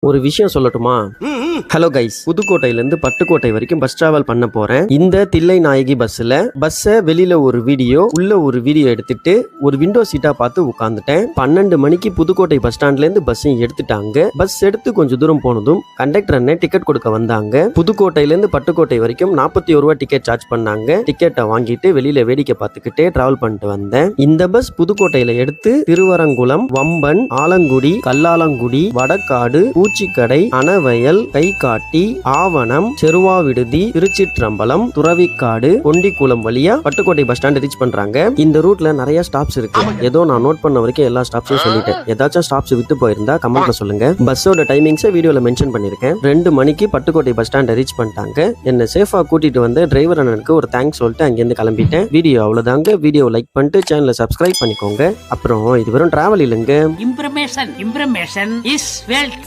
ஒரு விஷயம் சொல்லட்டுமா? ஹலோ கைஸ், புதுக்கோட்டையிலேருந்து பட்டுக்கோட்டை வரைக்கும் பஸ் டிராவல் பண்ண போறேன். இந்த தில்லை நாயகி பஸ்ஸை வெளியில ஒரு வீடியோ உள்ள ஒரு வீடியோ எடுத்துட்டு ஒரு விண்டோ சீட்டா பார்த்து உட்காந்துட்டேன். 12 மணிக்கு புதுக்கோட்டை பஸ் ஸ்டாண்ட்ல இருந்து பஸ்ஸையும் எடுத்துட்டாங்க. பஸ் எடுத்து கொஞ்சம் தூரம் போனதும் கண்டக்டர் அண்ணன் டிக்கெட் கொடுக்க வந்தாங்க. புதுக்கோட்டையில இருந்து பட்டுக்கோட்டை வரைக்கும் 41 ரூபாய் டிக்கெட் சார்ஜ் பண்ணாங்க. டிக்கெட்டை வாங்கிட்டு வெளியில வேடிக்கை பார்த்துக்கிட்டே டிராவல் பண்ணிட்டு வந்தேன். இந்த பஸ் புதுக்கோட்டையில எடுத்து திருவரங்குளம், வம்பன், ஆலங்குடி, கல்லாலங்குடி, வடக்காடு, பூச்சிக்கடை, அணவயல், கைகாட்டி, ஆவணம், செருவாவிடுதி, திருச்சிற்றம்பலம், துறவிக்காடு, கொண்டிக்குளம் வழியா பட்டுக்கோட்டை பஸ் ஸ்டாண்ட் ரீச் பண்றாங்க. இந்த ரூட்ல நிறைய ஸ்டாப்ஸ் இருக்கு. ஏதோ நான் நோட் பண்ண வரைக்கும் எல்லா ஸ்டாப்ஸையும் சொல்லிட்டேன். ஏதாச்சும் ஸ்டாப்ஸ் விட்டு போயிருந்தா கமெண்ட்ல சொல்லுங்க. பஸ்ஸோட டைமிங்ஸை வீடியோல மென்ஷன் பண்ணிருக்கேன். 2 மணிக்கு பட்டுக்கோட்டை பஸ் ஸ்டாண்ட் ரீச் பண்ணிட்டாங்க. என்ன சேஃபா கூட்டிட்டு வந்து டிரைவர் அண்ணனுக்கு ஒரு தேங்க்ஸ் சொல்லிட்டு அங்கிருந்து கிளம்பிட்டேன். வீடியோ அவ்வளவுதாங்க. வீடியோ லைக் பண்ணிட்டு சேனலை சப்ஸ்கிரைப் பண்ணிக்கோங்க. அப்புறம் இது வெறும் டிராவல் இல்லைங்க. Information is wealth.